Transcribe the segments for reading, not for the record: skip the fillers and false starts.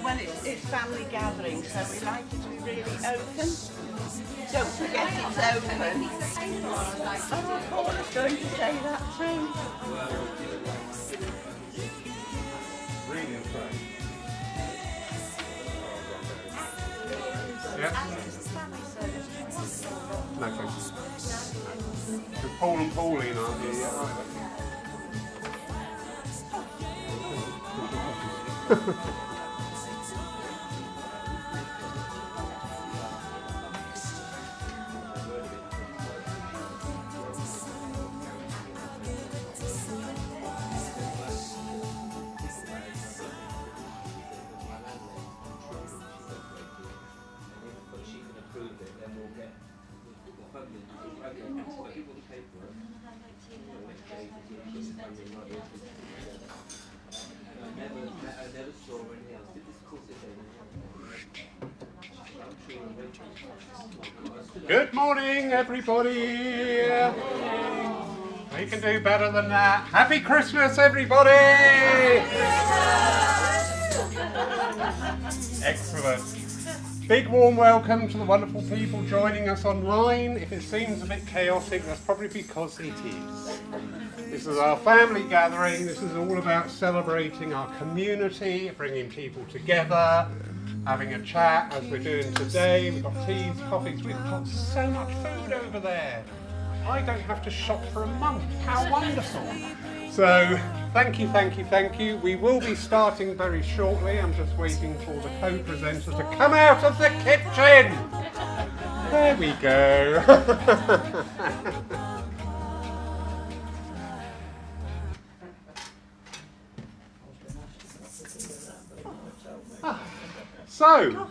Well, it's family gathering, so we like it to be really open. Don't forget it's open. Oh, Paula's going to say that too. Yeah. No thanks. With Paul and Pauline aren't you? Yeah. Good morning, everybody. We can do better than that. Happy Christmas, everybody! Excellent. Big warm welcome to the wonderful people joining us online. If it seems a bit chaotic, that's probably because it is. This is our family gathering. This is all about celebrating our community, bringing people together, having a chat as we're doing today. We've got teas, coffees, we've got so much food over there. I don't have to shop for a month. How wonderful. So, thank you, thank you, thank you. We will be starting very shortly. I'm just waiting for the co-presenter to come out of the kitchen. There we go. So,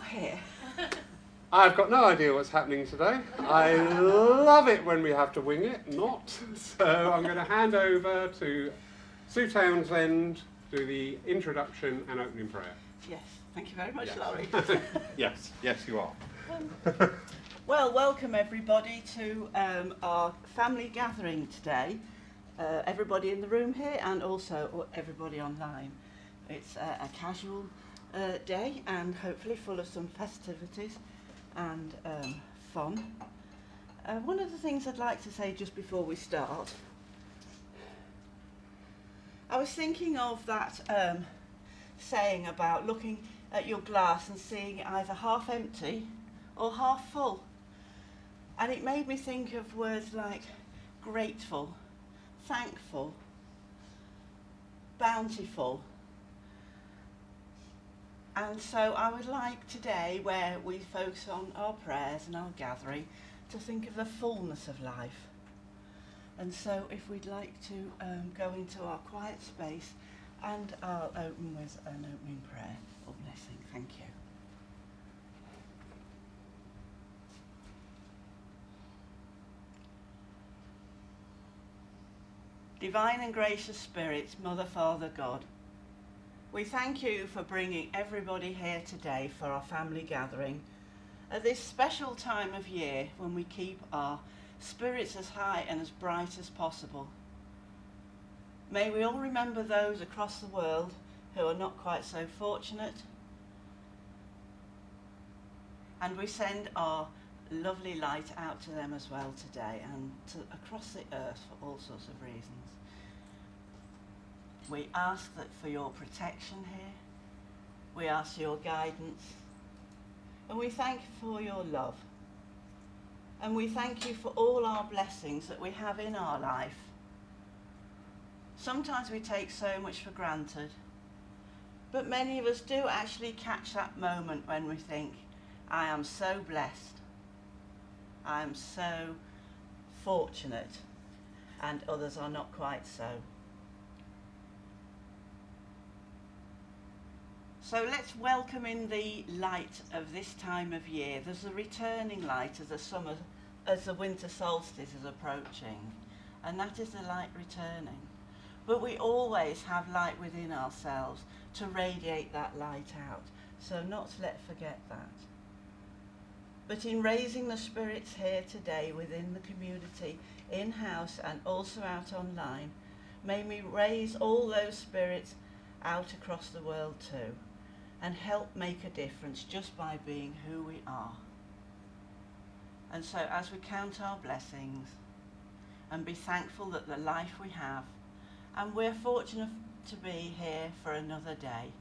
I've got no idea what's happening today. I love it when we have to wing it, not. So I'm going to hand over to Sue Townsend to do the introduction and opening prayer. Yes, thank you very much, Yes. Laurie. Yes, yes you are. Well, welcome everybody to our family gathering today. Everybody in the room here and also everybody online. It's a casual day and hopefully full of some festivities and fun. One of the things I'd like to say just before we start, I was thinking of that saying about looking at your glass and seeing it either half empty or half full, and it made me think of words like grateful, thankful, bountiful. And so I would like today, where we focus on our prayers and our gathering, to think of the fullness of life. And so if we'd like to go into our quiet space, and I'll open with an opening prayer or blessing. Thank you. Divine and gracious Spirit, Mother, Father, God, we thank you for bringing everybody here today for our family gathering at this special time of year when we keep our spirits as high and as bright as possible. May we all remember those across the world who are not quite so fortunate, and we send our lovely light out to them as well today and across the earth for all sorts of reasons. We ask that for your protection here, we ask your guidance, and we thank you for your love. And we thank you for all our blessings that we have in our life. Sometimes we take so much for granted, But many of us do actually catch that moment when we think, I am so blessed, I am so fortunate, and others are not quite so. So let's welcome in the light of this time of year. There's a returning light as the winter solstice is approaching, and that is the light returning. But we always have light within ourselves to radiate that light out, so not to forget that. But in raising the spirits here today within the community, in-house and also out online, may we raise all those spirits out across the world too, and help make a difference just by being who we are. And so as we count our blessings and be thankful that the life we have, and we're fortunate to be here for another day,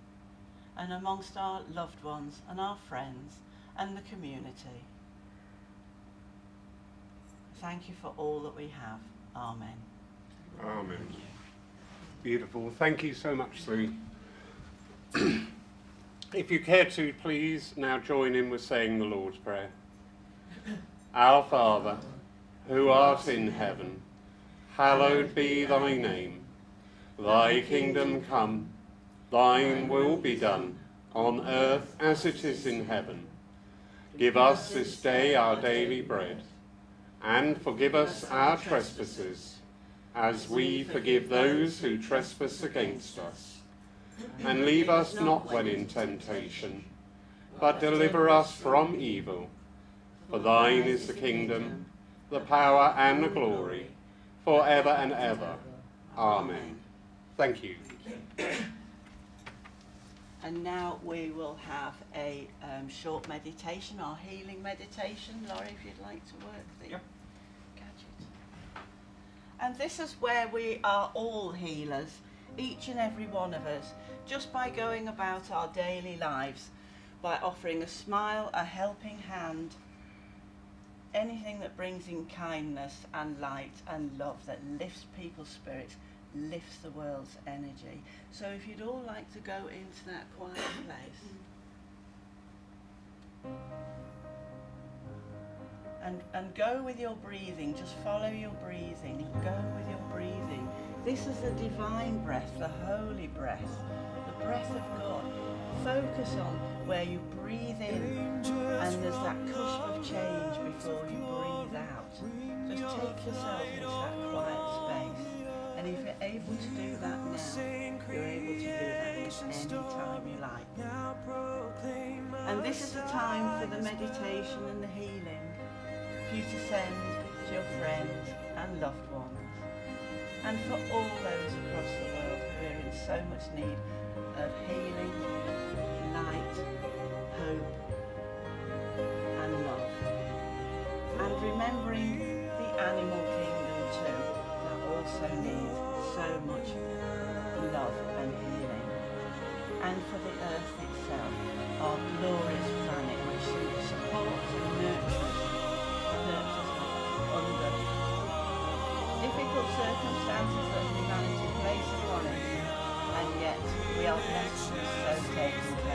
and amongst our loved ones and our friends and the community. Thank you for all that we have. Amen. Amen. Beautiful. Thank you so much, Sue. If you care to, please now join in with saying the Lord's Prayer. Our Father, who art in heaven, hallowed be thy name. Thy kingdom come, thine will be done, on earth as it is in heaven. Give us this day our daily bread, and forgive us our trespasses, as we forgive those who trespass against us. And leave us not when in temptation, but deliver us from evil. For thine is the kingdom, the power and the glory, for ever and ever. Amen. Thank you. And now we will have a short meditation, our healing meditation. Laurie, if you'd like to work the gadget. And this is where we are all healers, each and every one of us, just by going about our daily lives, by offering a smile, a helping hand, anything that brings in kindness and light and love, that lifts people's spirits, lifts the world's energy. So if you'd all like to go into that quiet place and go with your breathing, just follow your breathing, go with your breathing. This is the divine breath, the holy breath, the breath of God. Focus on where you breathe in and there's that cusp of change before you breathe out. Just take yourself into that quiet space. And if you're able to do that now, you're able to do that any time you like. And this is the time for the meditation and the healing, for you to send to your friends and loved ones. And for all those across the world who are in so much need of healing, light, hope, and love. And remembering the animal kingdom too, that also needs so much love and healing. And for the earth itself, our glorious planet, which supports and nurtures under difficult circumstances that humanity places upon it, and yet we are blessed and so taken care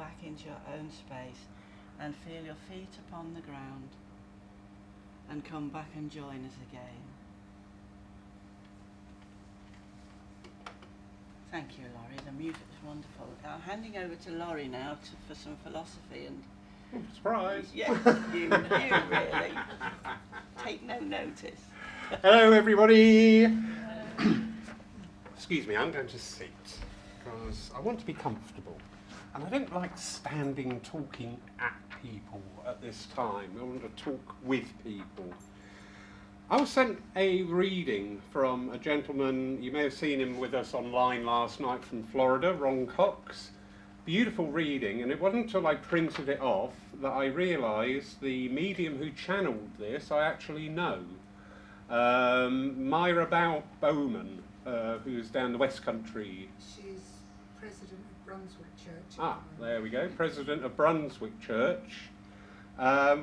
back into your own space and feel your feet upon the ground, and come back and join us again. Thank you, Laurie. The music was wonderful. I'm handing over to Laurie now for some philosophy and... Surprise! Yes, you really. Take no notice. Hello, everybody. Excuse me, I'm going to sit because I want to be comfortable. And I don't like standing talking at people at this time. I want to talk with people. I was sent a reading from a gentleman, you may have seen him with us online last night, from Florida, Ron Cox. Beautiful reading, and it wasn't until I printed it off that I realised the medium who channeled this I actually know. Myra Bowman, who's down the West Country. She's president of Brunswick Church. Ah, there we go, president of Brunswick Church,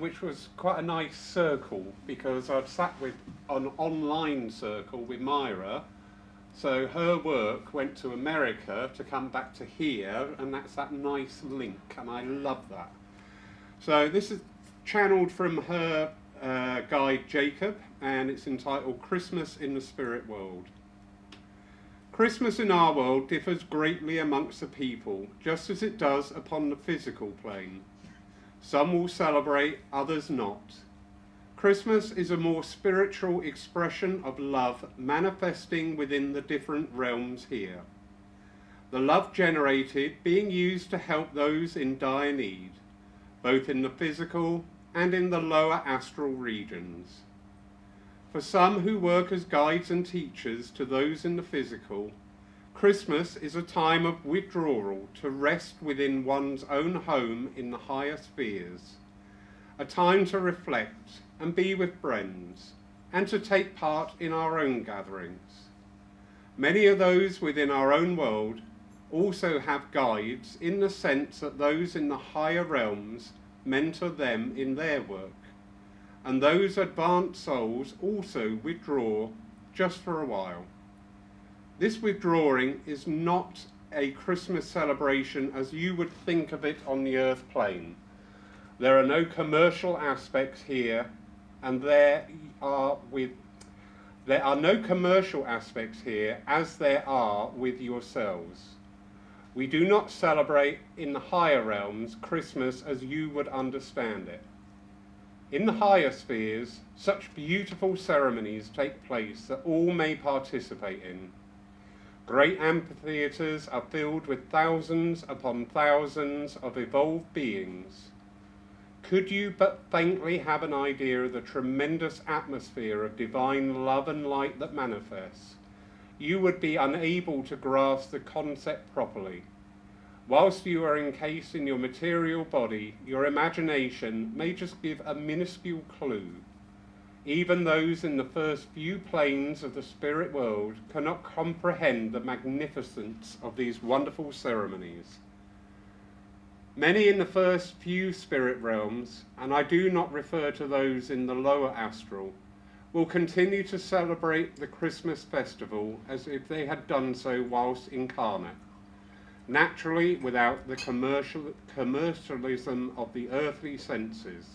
which was quite a nice circle because I'd sat with an online circle with Myra. So her work went to America to come back to here, and that's that nice link, and I love that. So this is channeled from her guide Jacob, and it's entitled Christmas in the Spirit World. Christmas in our world differs greatly amongst the people, just as it does upon the physical plane. Some will celebrate, others not. Christmas is a more spiritual expression of love manifesting within the different realms here. The love generated being used to help those in dire need, both in the physical and in the lower astral regions. For some who work as guides and teachers to those in the physical, Christmas is a time of withdrawal to rest within one's own home in the higher spheres, a time to reflect and be with friends, and to take part in our own gatherings. Many of those within our own world also have guides in the sense that those in the higher realms mentor them in their work, and those advanced souls also withdraw just for a while. This withdrawing is not a Christmas celebration as you would think of it on the earth plane. There are no commercial aspects here, and there are no commercial aspects here as there are with yourselves. We do not celebrate in the higher realms Christmas as you would understand it. In the higher spheres, such beautiful ceremonies take place that all may participate in. Great amphitheatres are filled with thousands upon thousands of evolved beings. Could you but faintly have an idea of the tremendous atmosphere of divine love and light that manifests, you would be unable to grasp the concept properly. Whilst you are encased in your material body, your imagination may just give a minuscule clue. Even those in the first few planes of the spirit world cannot comprehend the magnificence of these wonderful ceremonies. Many in the first few spirit realms, and I do not refer to those in the lower astral, will continue to celebrate the Christmas festival as if they had done so whilst incarnate, naturally without the commercialism of the earthly senses.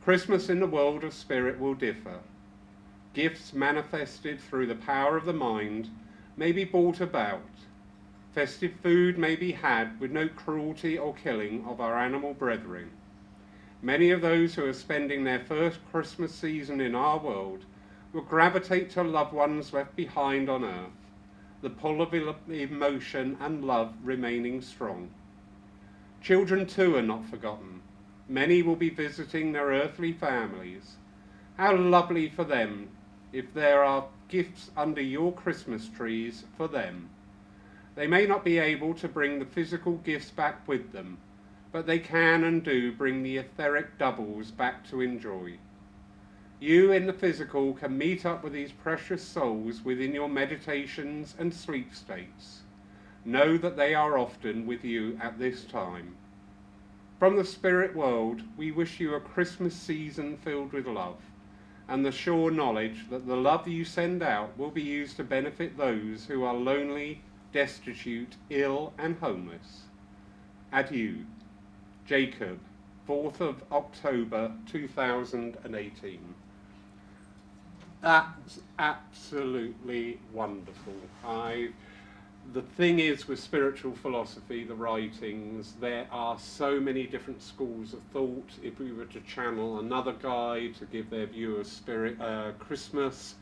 Christmas in the world of spirit will differ. Gifts manifested through the power of the mind may be brought about. Festive food may be had with no cruelty or killing of our animal brethren. Many of those who are spending their first Christmas season in our world will gravitate to loved ones left behind on earth, the pull of emotion and love remaining strong. Children too are not forgotten. Many will be visiting their earthly families. How lovely for them if there are gifts under your Christmas trees for them. They may not be able to bring the physical gifts back with them, but they can and do bring the etheric doubles back to enjoy. You in the physical can meet up with these precious souls within your meditations and sleep states. Know that they are often with you at this time. From the spirit world, we wish you a Christmas season filled with love, and the sure knowledge that the love you send out will be used to benefit those who are lonely, destitute, ill, and homeless. Adieu. Jacob, 4th of October 2018. That's absolutely wonderful. The thing is with spiritual philosophy, the writings, there are so many different schools of thought. If we were to channel another guide to give their viewers Christmas,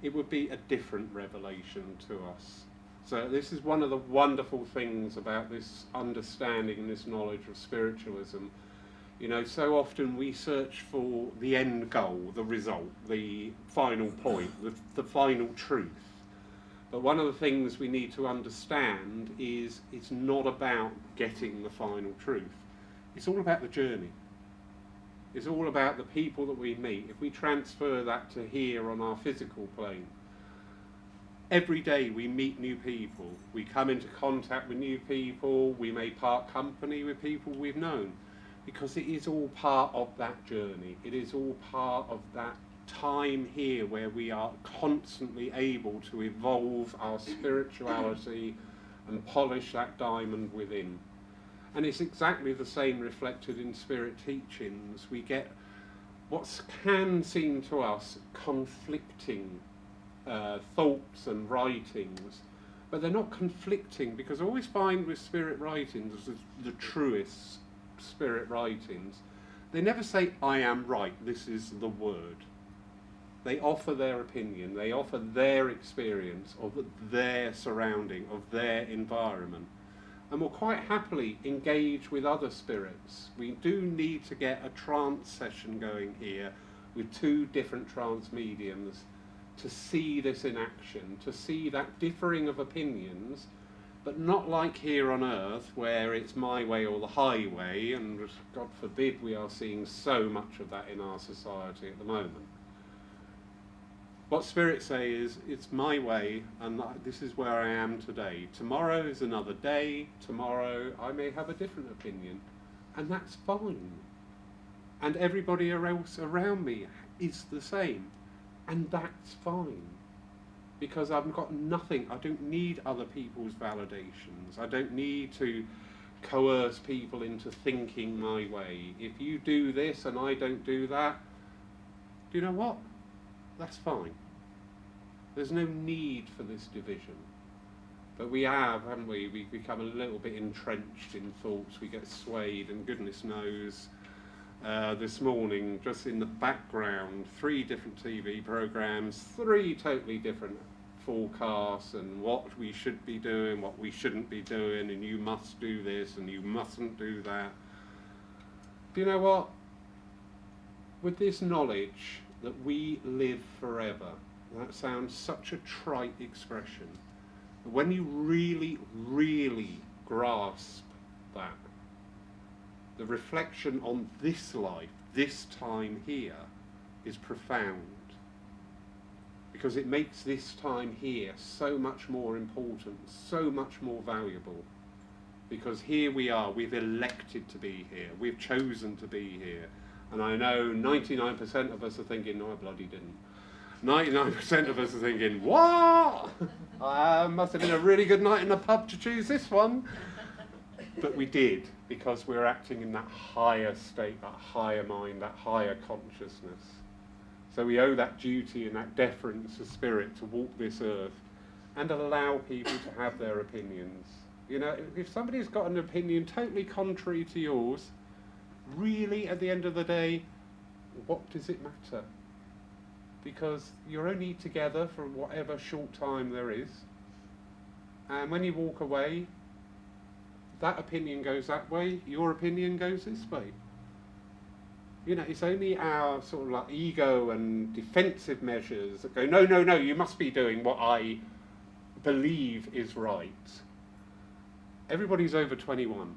it would be a different revelation to us. So this is one of the wonderful things about this understanding and this knowledge of spiritualism. You know, so often we search for the end goal, the result, the final point, the final truth. But one of the things we need to understand is it's not about getting the final truth. It's all about the journey. It's all about the people that we meet. If we transfer that to here on our physical plane, every day we meet new people. We come into contact with new people. We may part company with people we've known, because it is all part of that journey. It is all part of that time here where we are constantly able to evolve our spirituality and polish that diamond within. And it's exactly the same reflected in spirit teachings. We get what can seem to us conflicting thoughts and writings, but they're not conflicting, because I always find with spirit writings, the truest spirit writings, they never say, I am right, this is the word. They offer their opinion, they offer their experience of their surrounding, of their environment, and will quite happily engage with other spirits. We do need to get a trance session going here with 2 different trance mediums to see this in action, to see that differing of opinions, but not like here on earth where it's my way or the highway, and God forbid we are seeing so much of that in our society at the moment. What spirits say is, it's my way, and this is where I am today. Tomorrow is another day. Tomorrow I may have a different opinion, and that's fine. And everybody else around me is the same, and that's fine. Because I've got nothing, I don't need other people's validations. I don't need to coerce people into thinking my way. If you do this and I don't do that, do you know what? That's fine. There's no need for this division. But we have, haven't we? We've become a little bit entrenched in thoughts. We get swayed, and goodness knows, this morning, just in the background, 3 different TV programs, 3 totally different forecasts, and what we should be doing, what we shouldn't be doing, and you must do this, and you mustn't do that. Do you know what? With this knowledge that we live forever, that sounds such a trite expression, but when you really, really grasp that, the reflection on this life, this time here, is profound. Because it makes this time here so much more important, so much more valuable. Because here we are, we've elected to be here, we've chosen to be here. And I know 99% of us are thinking, no, I bloody didn't. 99% of us are thinking, what? Must have been a really good night in the pub to choose this one. But we did, because we're acting in that higher state, that higher mind, that higher consciousness. So we owe that duty and that deference to spirit to walk this earth and allow people to have their opinions. You know, if somebody's got an opinion totally contrary to yours, really, at the end of the day, what does it matter? Because you're only together for whatever short time there is. And when you walk away, that opinion goes that way, your opinion goes this way. You know, it's only our sort of like ego and defensive measures that go, no, no, no, you must be doing what I believe is right. Everybody's over 21.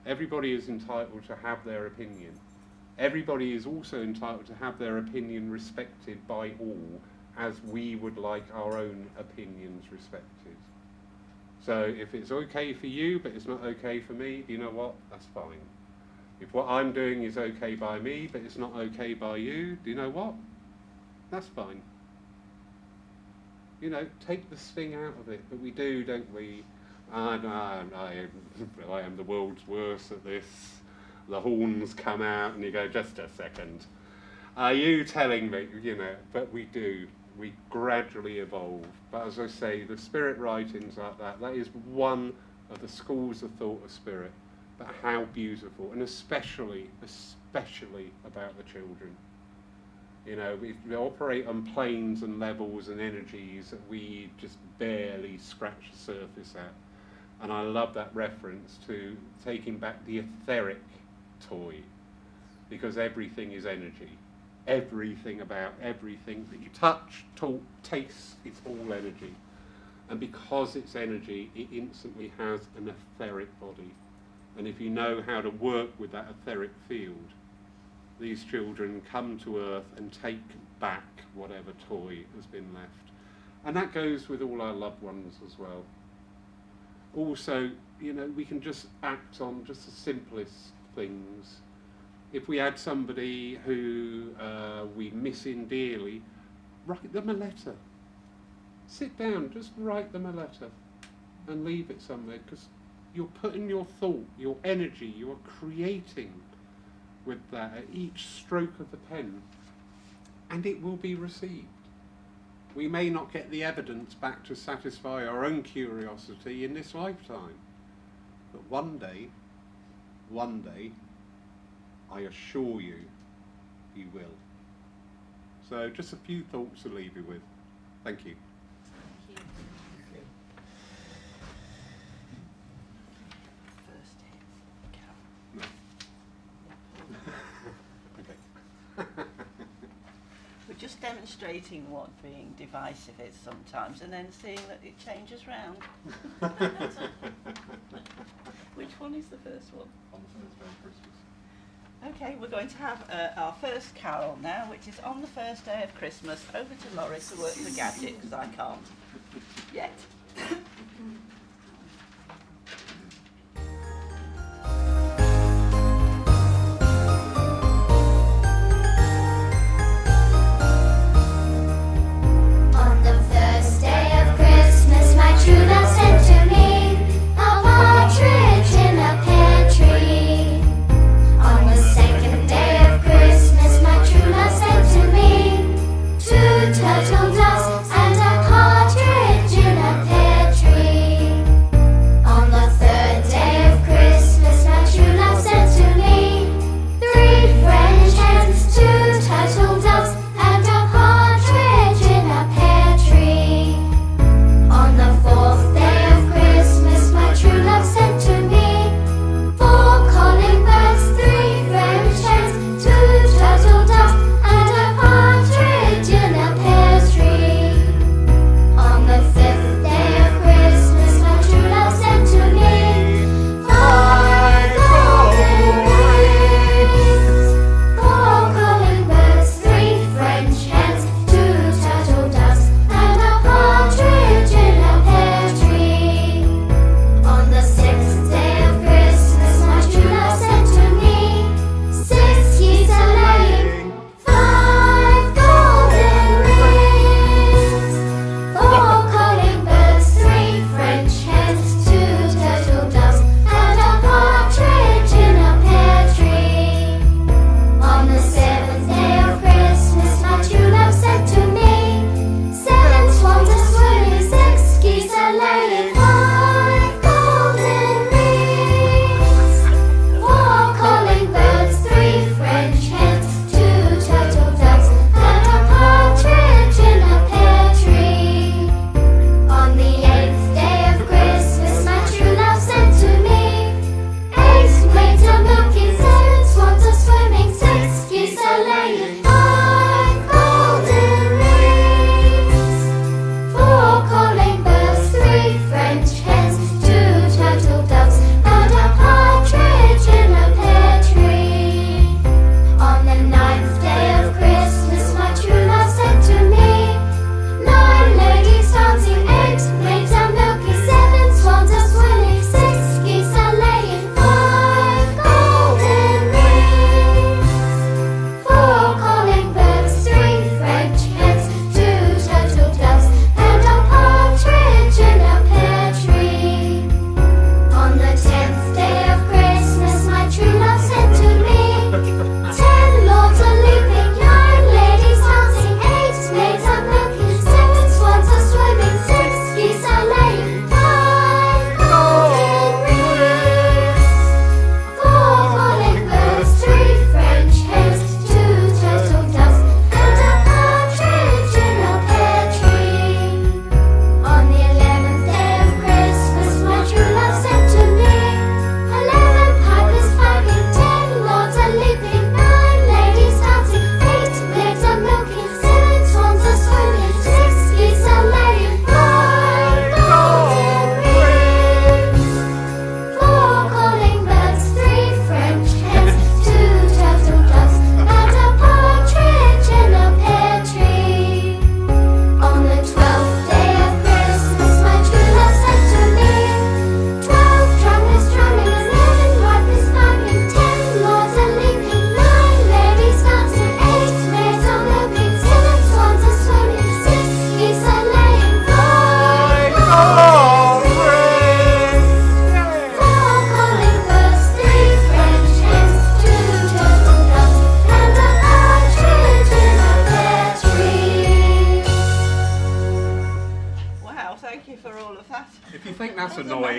Everybody is entitled to have their opinion. Everybody is also entitled to have their opinion respected by all, as we would like our own opinions respected. So if it's okay for you, but it's not okay for me, you know what? That's fine. If what I'm doing is okay by me, but it's not okay by you, do you know what? That's fine. You know, take the sting out of it. But we do, don't we? No, I am the world's worst at this. The horns come out and you go, just a second. Are you telling me, but we do. We gradually evolve. But as I say, the spirit writings like that is one of the schools of thought of spirit. But how beautiful, and especially about the children. We operate on planes and levels and energies that we just barely scratch the surface at. And I love that reference to taking back the etheric toy, because everything is energy. Everything about everything that you touch, talk, taste, it's all energy. And because it's energy, it instantly has an etheric body. And if you know how to work with that etheric field, these children come to Earth and take back whatever toy has been left. And that goes with all our loved ones as well. Also, we can just act on just the simplest things. If we had somebody who we miss in dearly, write them a letter. Sit down, just write them a letter and leave it somewhere, because you're putting your thought, your energy, you are creating with that at each stroke of the pen, and it will be received. We may not get the evidence back to satisfy our own curiosity in this lifetime, but one day, I assure you, you will. So just a few thoughts to leave you with. Thank you. We're just demonstrating what being divisive is sometimes, and then seeing that it changes round. Which one is the first one? On the first day of Christmas. Okay, we're going to have our first carol now, which is On the First Day of Christmas. Over to Laurie to work the gadget, because I can't yet. Turtle doves and a partridge in a pear.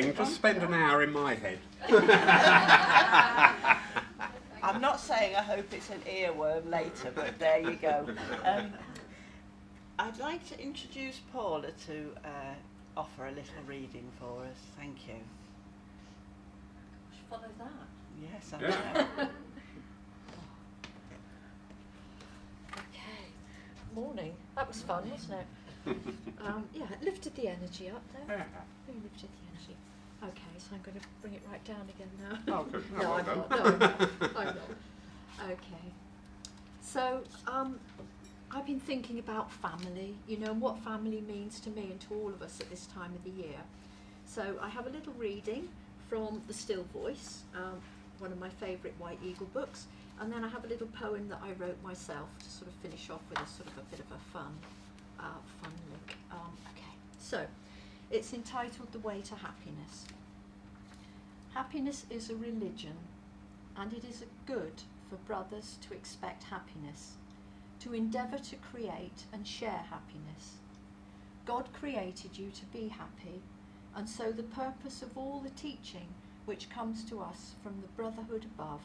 saying, just spend an hour in my head. I'm not saying I hope it's an earworm later, but there you go. I'd like to introduce Paula to offer a little reading for us. Thank you. Should follow that. Yes, I know. Okay. Morning. That was fun, wasn't it? Yeah, it lifted the energy up there. Really lifted the energy. Okay, so I'm going to bring it right down again now. Oh, good. No, well I'm done. not. No, I'm not. I'm not. Okay. So, I've been thinking about family, you know, and what family means to me and to all of us at this time of the year. So I have a little reading from The Still Voice, one of my favourite White Eagle books, and then I have a little poem that I wrote myself to sort of finish off with a sort of a bit of a fun look. Okay, so it's entitled The Way to Happiness. Happiness is a religion, and it is a good for brothers to expect happiness, to endeavour to create and share happiness. God created you to be happy, and so the purpose of all the teaching which comes to us from the brotherhood above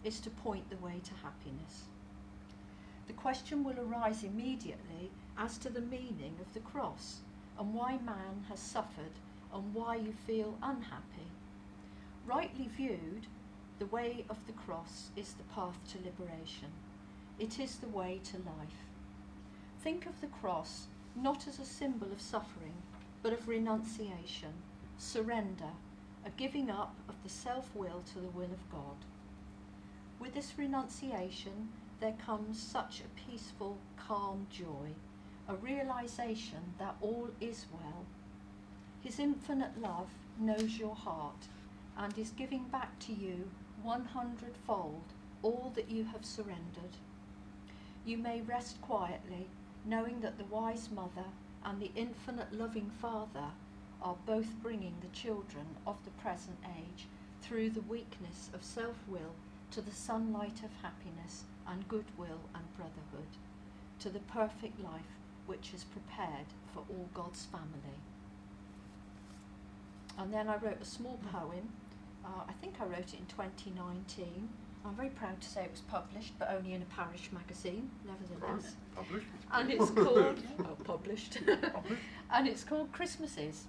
is to point the way to happiness. The question will arise immediately as to the meaning of the cross and why man has suffered and why you feel unhappy. Rightly viewed, the way of the cross is the path to liberation. It is the way to life. Think of the cross not as a symbol of suffering, but of renunciation, surrender, a giving up of the self-will to the will of God. With this renunciation, there comes such a peaceful, calm joy, a realization that all is well. His infinite love knows your heart and is giving back to you 100-fold all that you have surrendered. You may rest quietly, knowing that the wise mother and the infinite loving Father are both bringing the children of the present age through the weakness of self-will to the sunlight of happiness and goodwill and brotherhood, to the perfect life which is prepared for all God's family. And then I wrote a small poem. I think I wrote it in 2019. I'm very proud to say it was published, but only in a parish magazine, nevertheless. Published. And it's called, published. And it's called Christmases.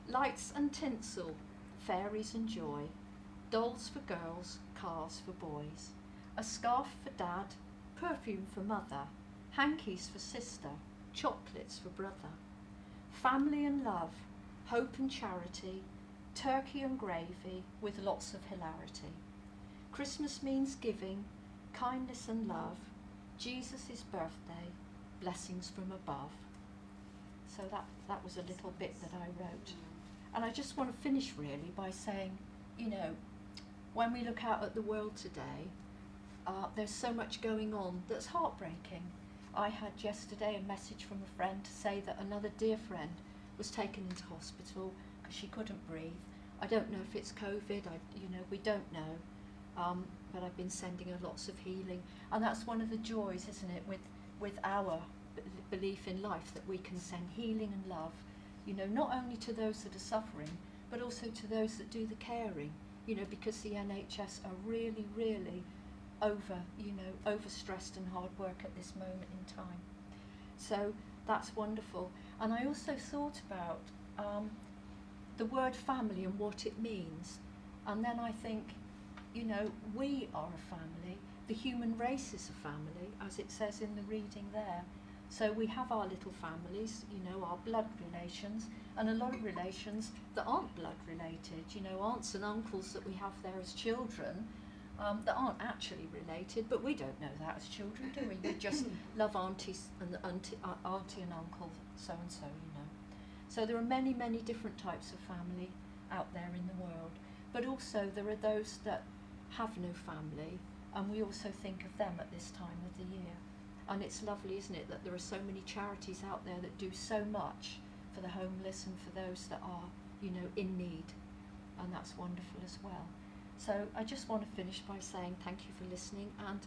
Lights and tinsel, fairies and joy, dolls for girls, cars for boys, a scarf for dad, perfume for mother, hankies for sister, chocolates for brother, family and love, hope and charity, turkey and gravy with lots of hilarity. Christmas means giving, kindness and love, Jesus' birthday, blessings from above. So that was a little bit that I wrote. And I just want to finish really by saying, you know, when we look out at the world today, there's so much going on that's heartbreaking. I had yesterday a message from a friend to say that another dear friend was taken into hospital because she couldn't breathe. I don't know if it's COVID, we don't know. But I've been sending her lots of healing, and that's one of the joys, isn't it, with our belief in life, that we can send healing and love, you know, not only to those that are suffering, but also to those that do the caring, you know, because the NHS are really, really overstressed and hard work at this moment in time. So that's wonderful. And I also thought about the word family and what it means, and then I think, you know, we are a family. The human race is a family, as it says in the reading there. So we have our little families, you know, our blood relations, and a lot of relations that aren't blood related, you know, aunts and uncles that we have there as children that aren't actually related, but we don't know that as children, do we? We just love auntie and uncle, so-and-so, you know. So there are many, many different types of family out there in the world, but also there are those that have no family, and we also think of them at this time of the year. And it's lovely, isn't it, that there are so many charities out there that do so much for the homeless and for those that are, you know, in need, and that's wonderful as well. So I just want to finish by saying thank you for listening, and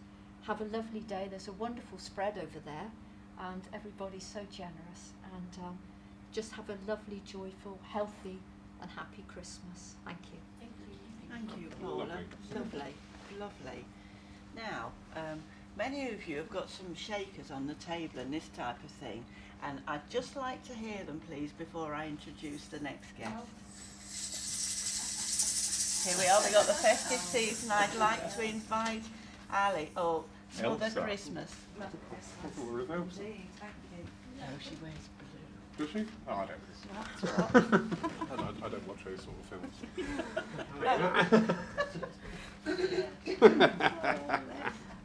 have a lovely day. There's a wonderful spread over there, and everybody's so generous, and just have a lovely, joyful, healthy and happy Christmas. Thank you. Thank you, Paula. Lovely, lovely. Now, many of you have got some shakers on the table and this type of thing, and I'd just like to hear them, please, before I introduce the next guest. Here we are, we've got the festive season. I'd like to invite Ali, or Mother Elsa. Christmas. Mother Or is Christmas. Elsa? Thank you. No, she wears blue. Does she? Oh, I don't. That's what. I don't watch those sort of films.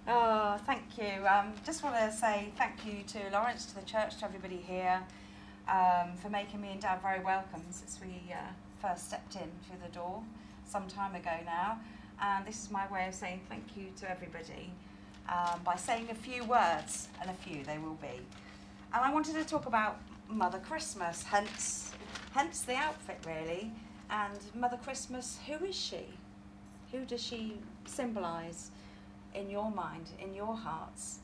Oh, thank you. Just want to say thank you to Lawrence, to the church, to everybody here for making me and Dad very welcome since we first stepped in through the door some time ago now. And this is my way of saying thank you to everybody by saying a few words, and a few they will be. And I wanted to talk about Mother Christmas, hence the outfit really. And Mother Christmas, who is she? Who does she symbolise in your mind, in your hearts?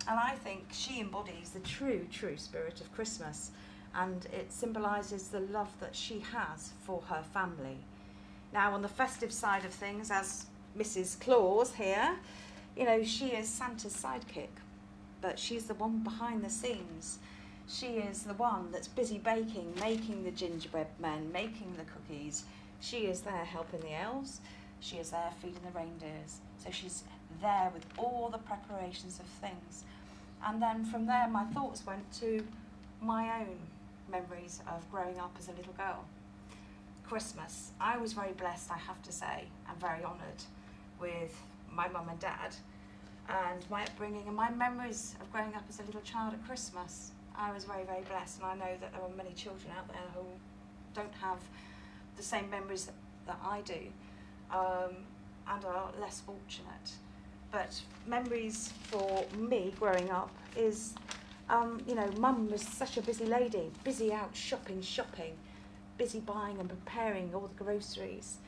And I think she embodies the true spirit of Christmas, and it symbolises the love that she has for her family. Now, on the festive side of things, as Mrs. Claus here, you know, she is Santa's sidekick, but she's the one behind the scenes. She is the one that's busy baking, making the gingerbread men, making the cookies. She is there helping the elves. She is there feeding the reindeers. So she's there with all the preparations of things. And then from there, my thoughts went to my own memories of growing up as a little girl. Christmas. I was very blessed, I have to say, and very honoured with my mum and dad and my upbringing and my memories of growing up as a little child at Christmas. I was very, very blessed, and I know that there are many children out there who don't have the same memories that I do and are less fortunate. But memories for me growing up is, you know, Mum was such a busy lady, busy out shopping, busy buying and preparing all the groceries.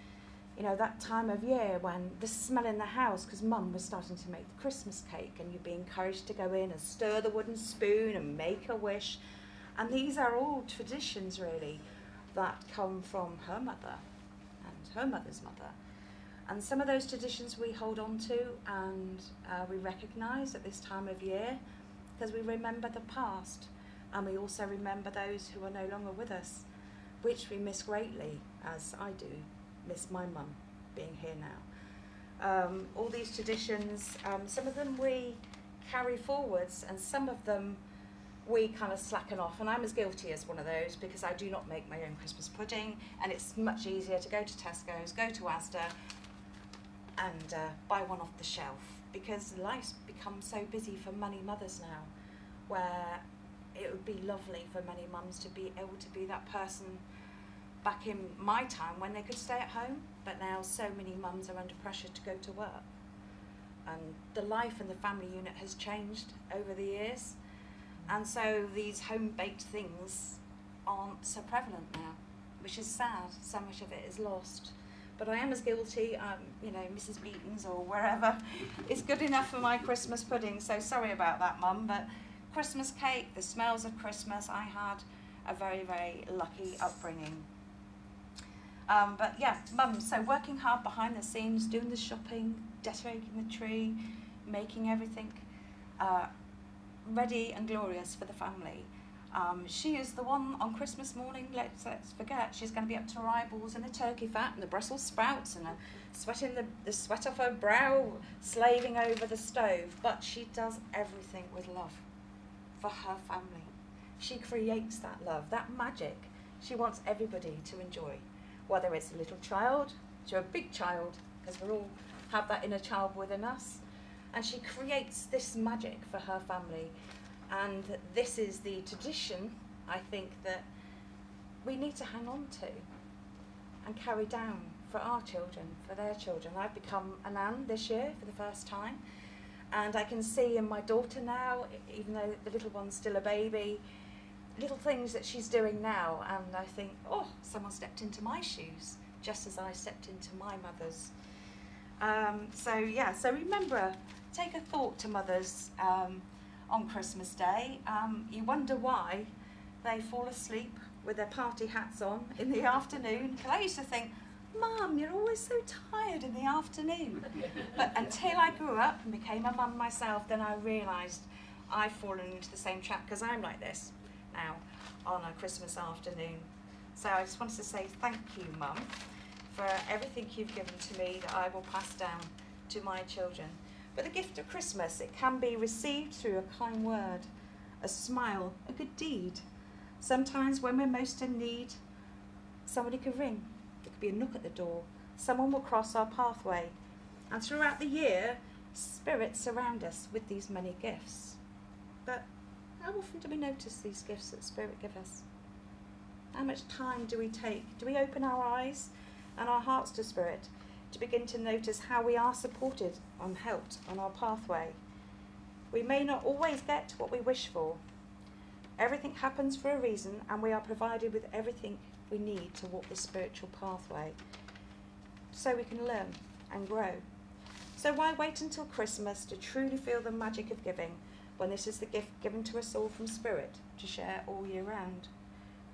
You know, that time of year when the smell in the house, because Mum was starting to make the Christmas cake, and you'd be encouraged to go in and stir the wooden spoon and make a wish. And these are all traditions, really, that come from her mother and her mother's mother. And some of those traditions we hold on to and we recognise at this time of year because we remember the past, and we also remember those who are no longer with us, which we miss greatly, as I do miss my mum being here now. All these traditions, some of them we carry forwards, and some of them we kind of slacken off, and I'm as guilty as one of those because I do not make my own Christmas pudding, and it's much easier to go to Tesco's, go to Asda and buy one off the shelf, because life's become so busy for many mothers now, where it would be lovely for many mums to be able to be that person back in my time when they could stay at home, but now so many mums are under pressure to go to work. And the life in the family unit has changed over the years, and so these home-baked things aren't so prevalent now, which is sad. So much of it is lost. But I am as guilty, you know, Mrs. Beaton's or wherever is good enough for my Christmas pudding, so sorry about that, Mum, but Christmas cake, the smells of Christmas, I had a very, very lucky upbringing. But yeah, Mum, so working hard behind the scenes, doing the shopping, decorating the tree, making everything ready and glorious for the family. She is the one on Christmas morning, let's forget, she's going to be up to her eyeballs in the turkey fat and the Brussels sprouts and sweating the sweat off her brow, slaving over the stove. But she does everything with love for her family. She creates that love, that magic. She wants everybody to enjoy, whether it's a little child to a big child, because we all have that inner child within us. And she creates this magic for her family. And this is the tradition, I think, that we need to hang on to and carry down for our children, for their children. I've become a nan this year for the first time, and I can see in my daughter now, even though the little one's still a baby, little things that she's doing now, and I think, oh, someone stepped into my shoes, just as I stepped into my mother's. So remember, take a thought to mothers on Christmas Day. You wonder why they fall asleep with their party hats on in the afternoon. Because I used to think, Mum, you're always so tired in the afternoon. But until I grew up and became a mum myself, then I realised I've fallen into the same trap, because I'm like this now on a Christmas afternoon. So I just wanted to say thank you, Mum, for everything you've given to me that I will pass down to my children. But the gift of Christmas, it can be received through a kind word, a smile, a good deed. Sometimes when we're most in need, somebody could ring. There could be a knock at the door. Someone will cross our pathway. And throughout the year, spirits surround us with these many gifts. But how often do we notice these gifts that Spirit give us? How much time do we take? Do we open our eyes and our hearts to Spirit to begin to notice how we are supported and helped on our pathway? We may not always get what we wish for. Everything happens for a reason, and we are provided with everything we need to walk this spiritual pathway so we can learn and grow. So why wait until Christmas to truly feel the magic of giving, when this is the gift given to us all from Spirit to share all year round?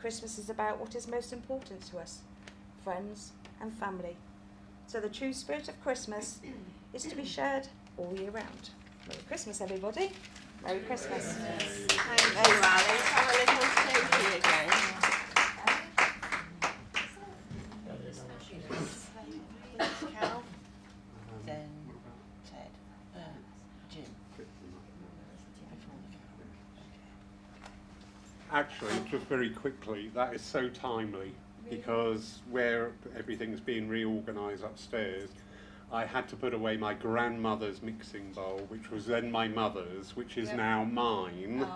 Christmas is about what is most important to us, friends and family. So the true spirit of Christmas is to be shared all year round. Merry Christmas, everybody. Merry Christmas. Thank you, Alice. Have a little selfie again. Carol, then Ted, Jim. Actually, just very quickly, that is so timely, because where everything's being reorganised upstairs, I had to put away my grandmother's mixing bowl, which was then my mother's, which is now mine,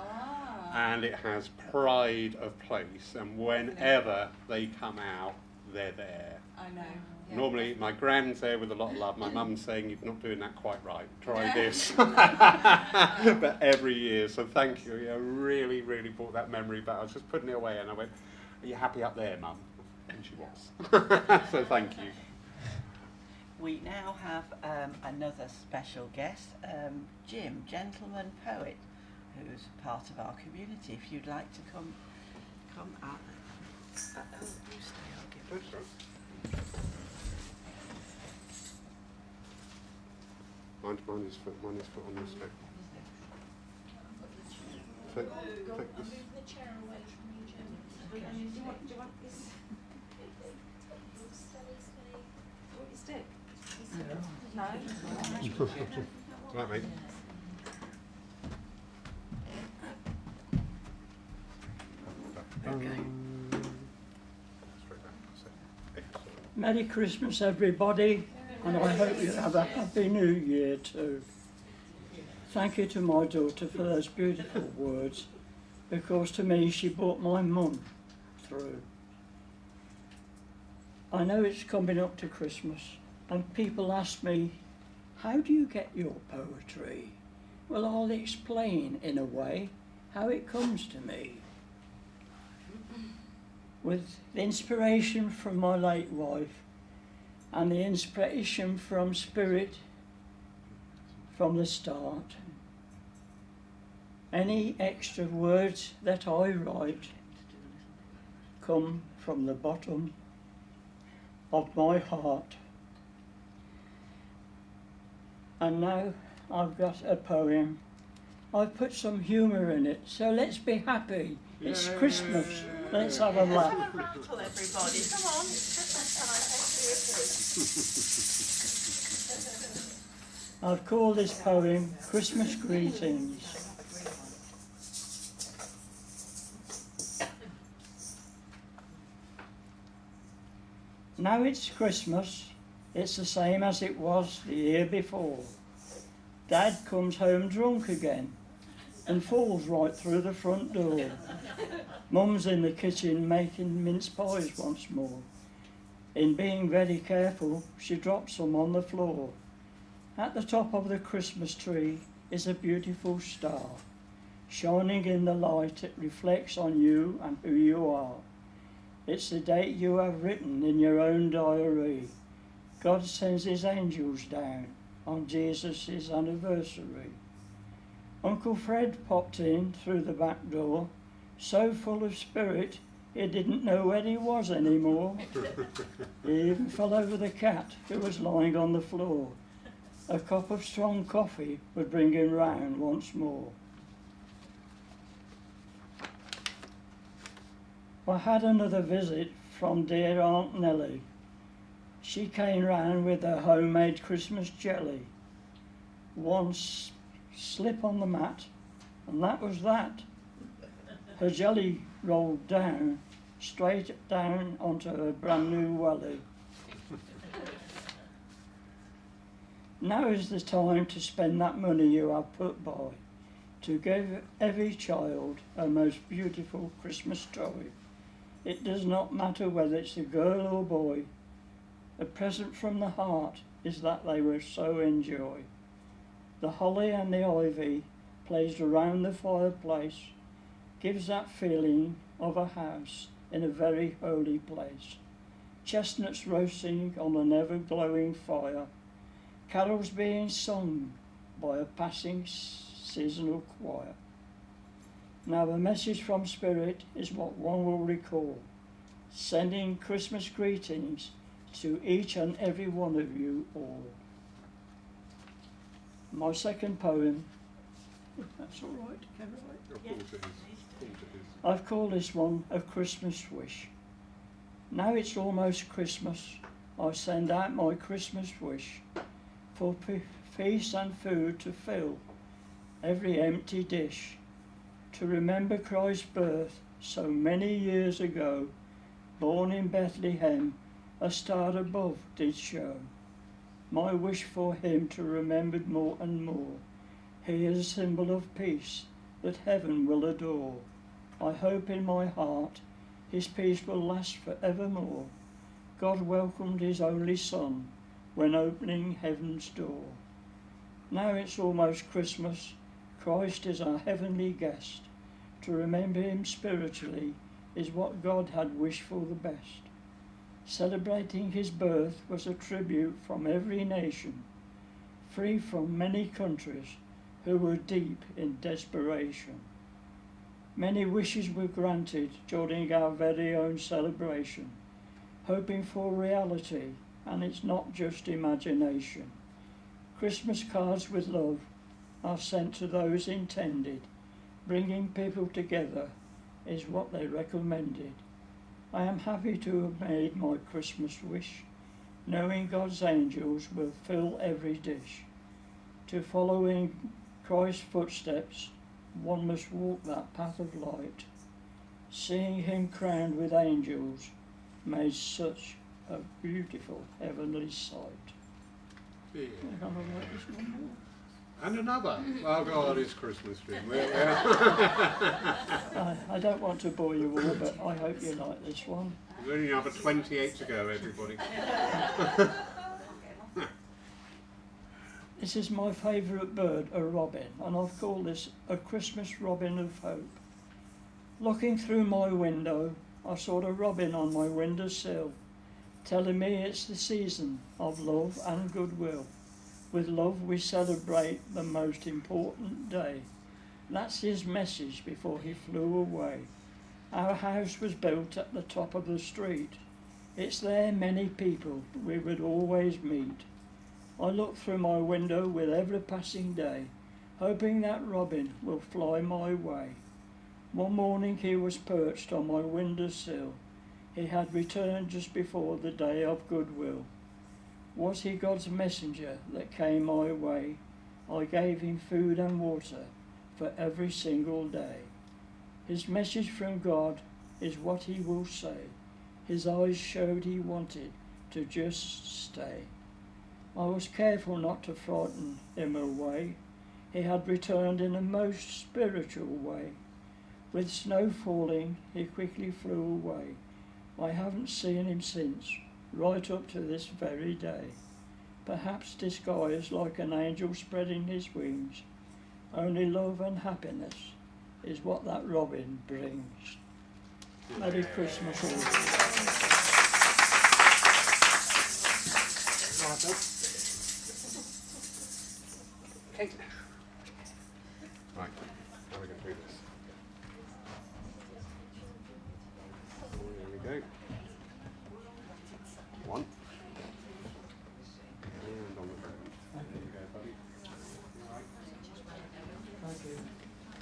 and it has pride of place, and whenever they come out, they're there. I know. Normally, my grand's there with a lot of love. My mum's saying, you're not doing that quite right. Try this. But every year, so thank you. You really, really brought that memory back. I was just putting it away, and I went, are you happy up there, Mum? And she was. So thank you. We now have another special guest, Jim, gentleman poet, who's part of our community. If you'd like to come up. You stay, I'll give you. Mine is foot on this bit. Take this. the chair away from you, Jim. Do you want this? What is it? No? Right, mate. Merry Christmas, everybody, and I hope you have a happy new year too. Thank you to my daughter for those beautiful words, because to me she brought my mum through. I know it's coming up to Christmas, and people ask me, how do you get your poetry? Well, I'll explain in a way how it comes to me. With the inspiration from my late wife and the inspiration from Spirit from the start. Any extra words that I write come from the bottom of my heart. And now I've got a poem. I've put some humour in it, so let's be happy. It's Christmas. Let's have a laugh. Have a rattle, everybody. Come on. I've called this poem Christmas Greetings. Now it's Christmas. It's the same as it was the year before. Dad comes home drunk again and falls right through the front door. Mum's in the kitchen making mince pies once more. In being very careful, she drops some on the floor. At the top of the Christmas tree is a beautiful star. Shining in the light, it reflects on you and who you are. It's the date you have written in your own diary. God sends his angels down on Jesus' anniversary. Uncle Fred popped in through the back door, so full of spirit he didn't know where he was anymore. He even fell over the cat who was lying on the floor. A cup of strong coffee would bring him round once more. I had another visit from dear Aunt Nellie. She came round with her homemade Christmas jelly. One slip on the mat, and that was that. Her jelly rolled down, straight down onto her brand new welly. Now is the time to spend that money you have put by, to give every child a most beautiful Christmas toy. It does not matter whether it's a girl or boy. A present from the heart is that they will so enjoy. The holly and the ivy placed around the fireplace gives that feeling of a house in a very holy place. Chestnuts roasting on an ever-glowing fire, carols being sung by a passing seasonal choir. Now the message from Spirit is what one will recall, sending Christmas greetings to each and every one of you all. My second poem, if that's all right, can I? Of course it is. Of course it is. I've called this one A Christmas Wish. Now it's almost Christmas, I send out my Christmas wish for feast and food to fill every empty dish, to remember Christ's birth so many years ago, born in Bethlehem, a star above did show. My wish for him to remembered more and more, he is a symbol of peace that heaven will adore. I hope in my heart his peace will last forevermore. God welcomed his only Son when opening heaven's door. Now it's almost Christmas, Christ is our heavenly guest. To remember him spiritually is what God had wished for the best. Celebrating his birth was a tribute from every nation, free from many countries who were deep in desperation. Many wishes were granted during our very own celebration, hoping for reality, and it's not just imagination. Christmas cards with love are sent to those intended. Bringing people together is what they recommended. I am happy to have made my Christmas wish, knowing God's angels will fill every dish. To follow in Christ's footsteps, one must walk that path of light. Seeing him crowned with angels made such a beautiful heavenly sight. Yeah. I'm gonna write this one more. And another. Oh God, it's Christmas tree. I don't want to bore you all, but I hope you like this one. There's only another 28 to go, everybody. This is my favourite bird, a robin, and I've called this A Christmas Robin of Hope. Looking through my window, I saw a robin on my windowsill, telling me it's the season of love and goodwill. With love we celebrate the most important day. That's his message before he flew away. Our house was built at the top of the street. It's there many people we would always meet. I look through my window with every passing day, hoping that robin will fly my way. One morning he was perched on my windowsill. He had returned just before the day of goodwill. Was he God's messenger that came my way? I gave him food and water for every single day. His message from God is what he will say. His eyes showed he wanted to just stay. I was careful not to frighten him away. He had returned in a most spiritual way. With snow falling, he quickly flew away. I haven't seen him since, right up to this very day. Perhaps disguised like an angel spreading his wings. Only love and happiness is what that robin brings. Merry Christmas all. Kate. Right, how are we going to do this?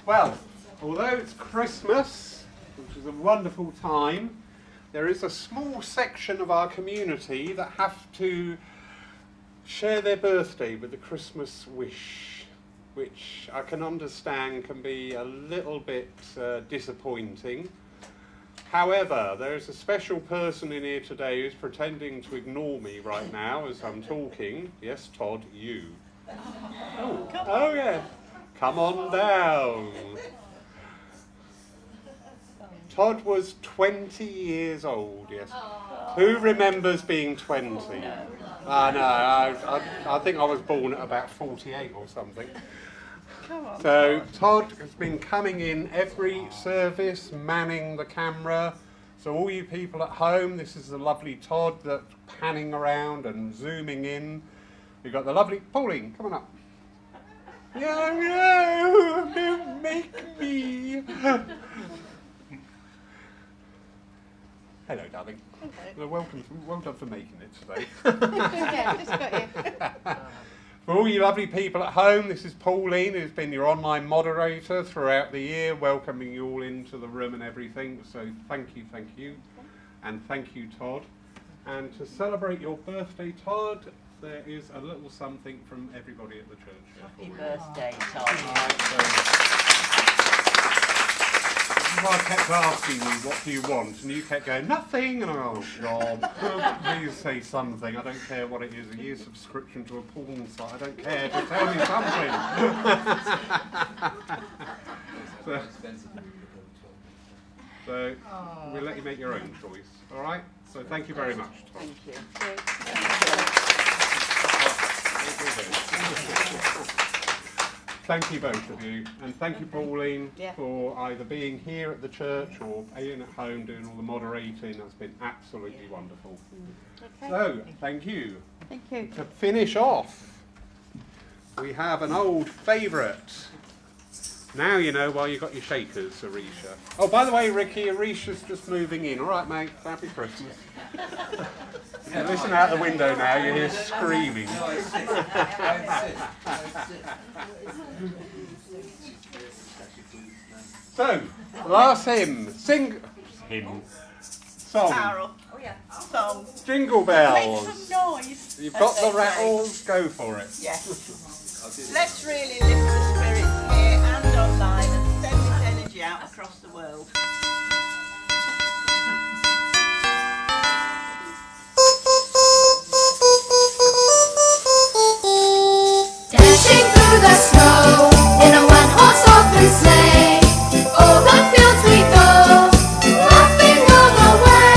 Well, although it's Christmas, which is a wonderful time, there is a small section of our community that have to share their birthday with the Christmas wish, which I can understand can be a little bit disappointing. However, there is a special person in here today who's pretending to ignore me right now as I'm talking. Yes, Todd, you. Oh yeah. Come on down. Todd was 20 years old, yes. Who remembers being 20? No, I think I was born at about 48 or something. Come on. So Todd has been coming in every service, manning the camera. So all you people at home, this is the lovely Todd that's panning around and zooming in. We've got the lovely Pauline, come on up. No, don't make me. Hello, darling. Hello. Well done for making it today. Yeah, just got you. For all you lovely people at home, this is Pauline, who's been your online moderator throughout the year, welcoming you all into the room and everything. So thank you, and thank you, Todd. And to celebrate your birthday, Todd, there is a little something from everybody at the church. Happy birthday, Todd. This is why I kept asking you, what do you want? And you kept going, nothing. And I go, oh, God, please say something. I don't care what it is, a year's subscription to a porn site. I don't care, just tell me something. So we'll let you make your own choice, all right? So thank you very much, Tom. Thank you. Thank you both of you, and thank you, Pauline, Yeah. for either being here at the church or being at home doing all the moderating. That's been absolutely wonderful. Okay. So, thank you. Thank you. To finish off, we have an old favourite. Now you know why you got your shakers, Arisha. Oh, by the way, Ricky, Arisha's just moving in. All right, mate. Happy Christmas. Yeah, listen out the window now. You hear screaming. So, last hymn. Song. Carol. Oh yeah. Song. Jingle Make bells. some noise. You've got as the they say. rattles. Go for it. Yes. Let's really lift the spirits here and online and send this energy out across the world. Dashing through the snow in a one-horse open sleigh, over fields we go, laughing all the way.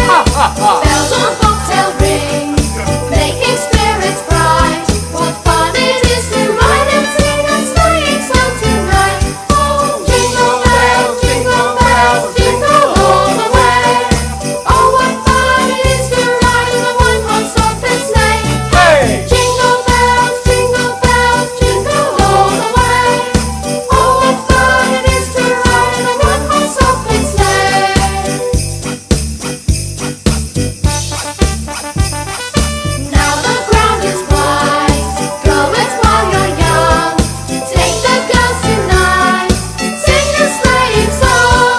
Bells on bobtail ring, making spirits bright. What fun it is to ride and sing a sleighing song tonight! Oh, jingle bells, jingle all the way. Oh, what fun it is to ride in a one-horse open sleigh! Hey! Jingle bells, jingle all the way. Oh, what fun it is to ride in a one-horse open sleigh. Now the ground is wide, go it while you're young. Take the girls tonight, sing a sleighing song.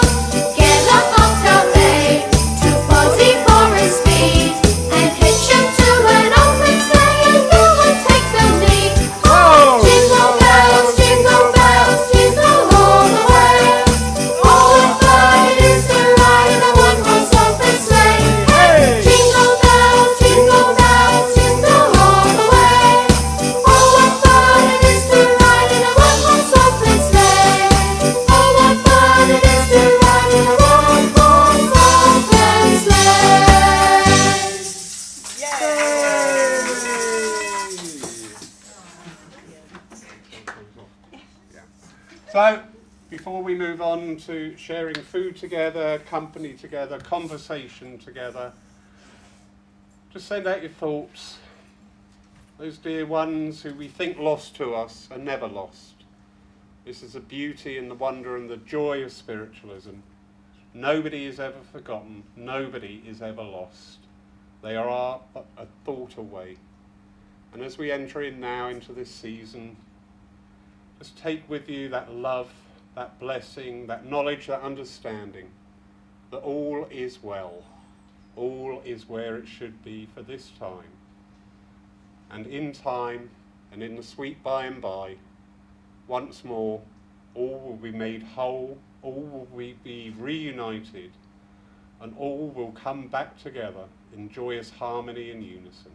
Get a bobtail bay, 244 in speed, and hitch 'em to an open sleigh, and you will take the lead. Jingle bells, jingle all the way. Oh, what fun it is to ride in a one-horse open sleigh. Jingle bells, jingle all the way. Oh, what fun it is to ride in a one-horse open sleigh. Oh, what fun it is to ride in a one-horse open sleigh. So, before we move on to sharing food together, company together, conversation together, just send out your thoughts. Those dear ones who we think lost to us are never lost. This is the beauty and the wonder and the joy of spiritualism. Nobody is ever forgotten. Nobody is ever lost. They are a thought away. And as we enter in now into this season, just take with you that love that blessing, that knowledge, that understanding that all is well. All is where it should be for this time. And in time, and in the sweet by and by, once more, all will be made whole, all will be reunited, and all will come back together in joyous harmony and unison.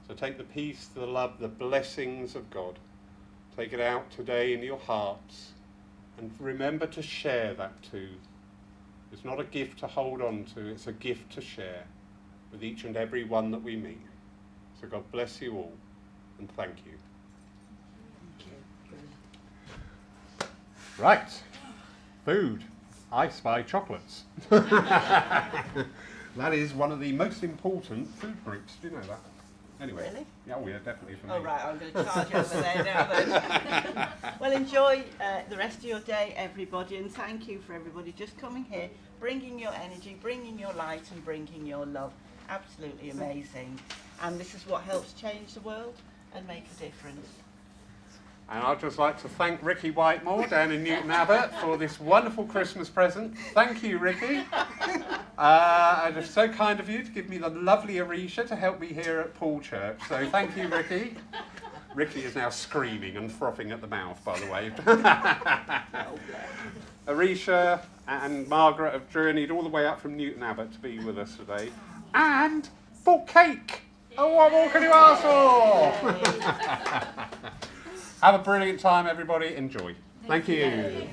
So take the peace, the love, the blessings of God. Take it out today in your hearts, and remember to share that too. It's not a gift to hold on to, it's a gift to share with each and every one that we meet. So God bless you all, and thank you. Right, food. I spy chocolates. That is one of the most important food groups. Do you know that? Anyway. Really? Yeah, oh yeah, definitely for me. Oh right, I'm going to charge over there now then. Well, enjoy the rest of your day, everybody, and thank you for everybody just coming here, bringing your energy, bringing your light, and bringing your love. Absolutely amazing. And this is what helps change the world and make a difference. And I'd just like to thank Ricky Whitemore down in Newton Abbot for this wonderful Christmas present. Thank you, Ricky. It was so kind of you to give me the lovely Arisha to help me here at Paul Church. So thank you, Ricky. Ricky is now screaming and frothing at the mouth, by the way. Arisha and Margaret have journeyed all the way up from Newton Abbot to be with us today. And for cake. Oh, what more can you ask for? Have a brilliant time, everybody. Enjoy. Thank you.